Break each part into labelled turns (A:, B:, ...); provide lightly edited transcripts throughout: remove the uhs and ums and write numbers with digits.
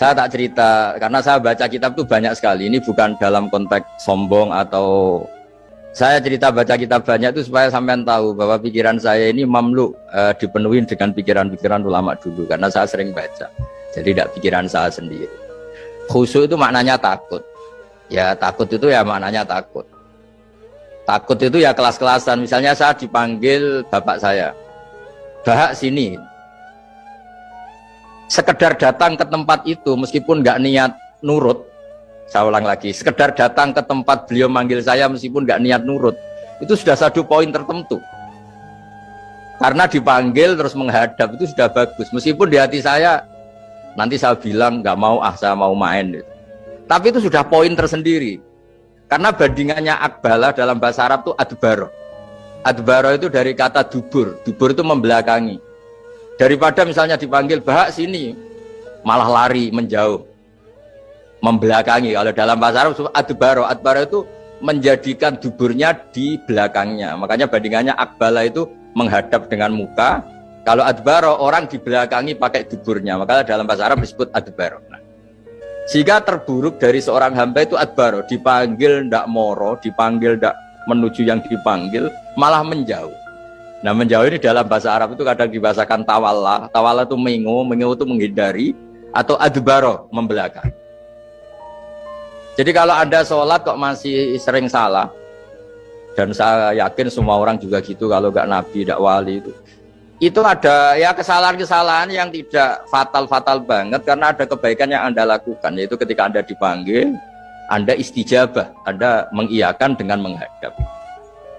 A: Saya tak cerita karena saya baca kitab itu banyak sekali. Ini bukan dalam konteks sombong atau saya cerita baca kitab banyak itu supaya sampean tahu bahwa pikiran saya ini mamluk dipenuhi dengan pikiran-pikiran ulama dulu karena saya sering baca. Jadi tidak pikiran saya sendiri. Khusyuk itu maknanya takut. Ya takut itu ya maknanya takut. Takut itu ya kelas-kelasan. Misalnya saya dipanggil bapak saya, "Bahak sini." Sekedar datang ke tempat itu meskipun nggak niat nurut, saya ulang lagi, sekedar datang ke tempat beliau manggil saya meskipun nggak niat nurut, itu sudah satu poin tertentu. Karena dipanggil terus menghadap itu sudah bagus, meskipun di hati saya nanti saya bilang nggak mau, saya mau main gitu. Tapi itu sudah poin tersendiri. Karena bandingannya akbala dalam bahasa Arab itu adbaro. Adbaro itu dari kata dubur, dubur itu membelakangi. Daripada misalnya dipanggil bahak sini, malah lari menjauh, membelakangi. Kalau dalam bahasa Arab adbaro, adbaro itu menjadikan duburnya di belakangnya. Makanya bandingannya akbala itu menghadap dengan muka. Kalau adbaro orang di belakangi pakai duburnya. Makanya dalam bahasa Arab disebut adbaro. Nah, jika terburuk dari seorang hamba itu adbaro, dipanggil ndak moro, dipanggil ndak menuju yang dipanggil, malah menjauh. Nah menjauh ini dalam bahasa Arab itu kadang dibahasakan tawalla. Tawalla itu mengo itu menghindari, atau adbaro membelakang. Jadi kalau Anda sholat kok masih sering salah, dan saya yakin semua orang juga gitu kalau nggak nabi, nggak wali itu ada ya kesalahan-kesalahan yang tidak fatal-fatal banget karena ada kebaikan yang Anda lakukan, yaitu ketika Anda dipanggil, Anda istijabah, Anda mengiyakan dengan menghadap.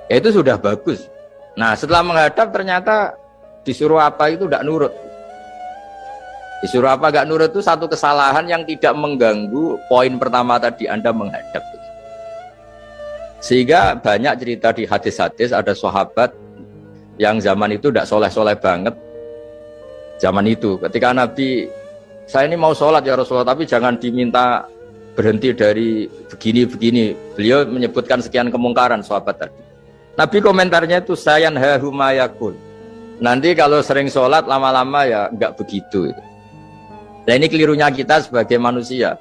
A: Ya itu sudah bagus. Nah setelah menghadap ternyata disuruh apa itu tidak nurut. Disuruh apa nggak nurut itu satu kesalahan yang tidak mengganggu poin pertama tadi, Anda menghadap. Sehingga banyak cerita di hadis-hadis ada sahabat yang zaman itu tidak soleh-soleh banget. Zaman itu ketika Nabi, saya ini mau sholat ya Rasulullah, tapi jangan diminta berhenti dari begini-begini. Beliau menyebutkan sekian kemungkaran sahabat tadi. Nabi komentarnya itu sayan hahumayakul. Nanti kalau sering sholat lama-lama ya enggak begitu. Nah ini kelirunya kita sebagai manusia.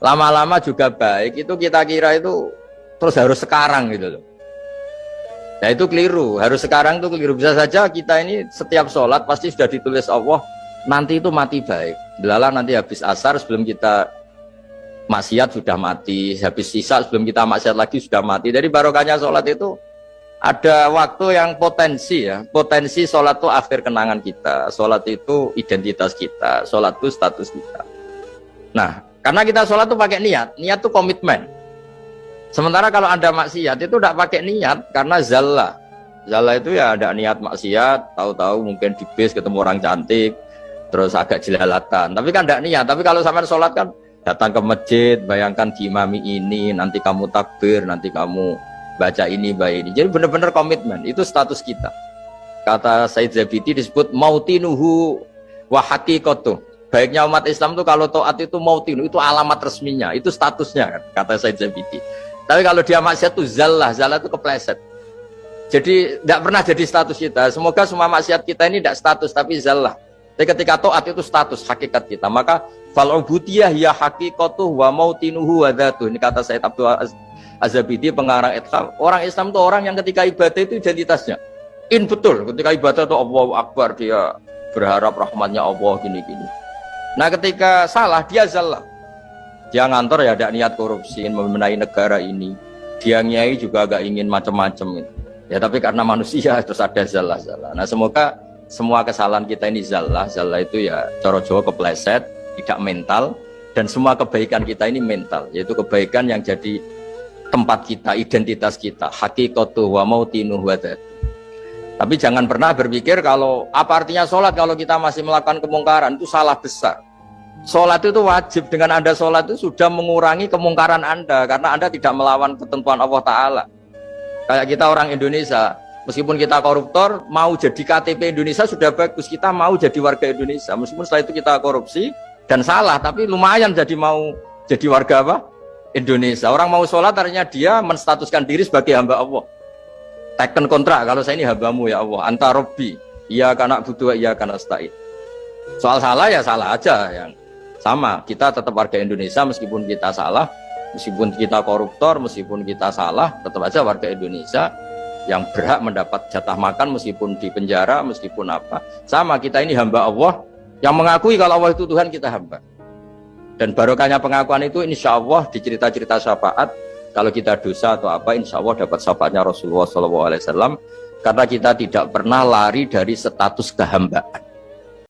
A: Lama-lama juga baik itu kita kira itu terus harus sekarang gitu loh. Nah itu keliru. Harus sekarang itu keliru. Bisa saja kita ini setiap sholat pasti sudah ditulis Allah nanti itu mati baik. Delala nanti habis asar sebelum kita maksiat sudah mati. Habis sisa sebelum kita maksiat lagi sudah mati. Dari barokahnya sholat itu ada waktu yang potensi ya, potensi sholat itu akhir kenangan kita, sholat itu identitas kita, sholat itu status kita. Nah, karena kita sholat itu pakai niat, niat itu komitmen. Sementara kalau Anda maksiat itu tidak pakai niat, karena zalla. Zalla itu ya ada niat maksiat, tahu-tahu mungkin di bis ketemu orang cantik, terus agak jelalatan. Tapi kan tidak niat, tapi kalau sampai sholat kan datang ke masjid, bayangkan diimami ini, nanti kamu takbir, nanti kamu baca ini, baca ini. Jadi benar-benar komitmen, itu status kita. Kata Said Zabidi disebut mautinuhu wa haqiqatuh. Baiknya umat Islam itu kalau taat itu mautinu, itu alamat resminya, itu statusnya kan, kata Said Zabidi. Tapi kalau dia maksiat itu zallah, zallah itu kepleset. Jadi tidak pernah jadi status kita. Semoga semua maksiat kita ini tidak status tapi zallah. Tapi ketika taat itu status hakikat kita. Maka fal ubudiyah ya haqiqatuh wa mautinuhu wa dzatuh. Ini kata Said Abdul Az-Zabidi pengarang Itham. Orang Islam itu orang yang ketika ibadah itu identitasnya betul, ketika ibadah itu Allahu Akbar, dia berharap rahmatnya Allah gini-gini. Nah ketika salah dia zallah, dia ngantor ya ada niat korupsi, membenahi negara ini, dia nyai juga agak ingin macam-macam gitu. Ya tapi karena manusia terus ada zallah. Nah semoga semua kesalahan kita ini zallah itu ya coro Jawa kepleset, tidak mental, dan semua kebaikan kita ini mental, yaitu kebaikan yang jadi tempat kita, identitas kita, haqiqatuh wa mautinuhu wa dzatuh. Tapi jangan pernah berpikir kalau apa artinya sholat kalau kita masih melakukan kemungkaran, itu salah besar. Sholat itu wajib, dengan Anda sholat itu sudah mengurangi kemungkaran Anda, karena Anda tidak melawan ketentuan Allah Ta'ala. Kayak kita orang Indonesia, meskipun kita koruptor, mau jadi KTP Indonesia sudah bagus, kita mau jadi warga Indonesia, meskipun setelah itu kita korupsi dan salah, tapi lumayan jadi mau jadi warga apa? Indonesia. Orang mau sholat artinya dia menstatuskan diri sebagai hamba Allah. Teken kontrak, kalau saya ini hambamu ya Allah, anta robbi, iya kana butuh, iya kana stain. Soal salah ya salah aja, yang Sama, kita tetap warga Indonesia meskipun kita salah, meskipun kita koruptor, meskipun kita salah, tetap aja warga Indonesia yang berhak mendapat jatah makan meskipun di penjara, meskipun apa. Sama, kita ini hamba Allah yang mengakui kalau Allah itu Tuhan, kita hamba. Dan barokahnya pengakuan itu insya Allah di cerita-cerita syafaat, kalau kita dosa atau apa, insya Allah dapat syafaatnya Rasulullah SAW, karena kita tidak pernah lari dari status kehambaan.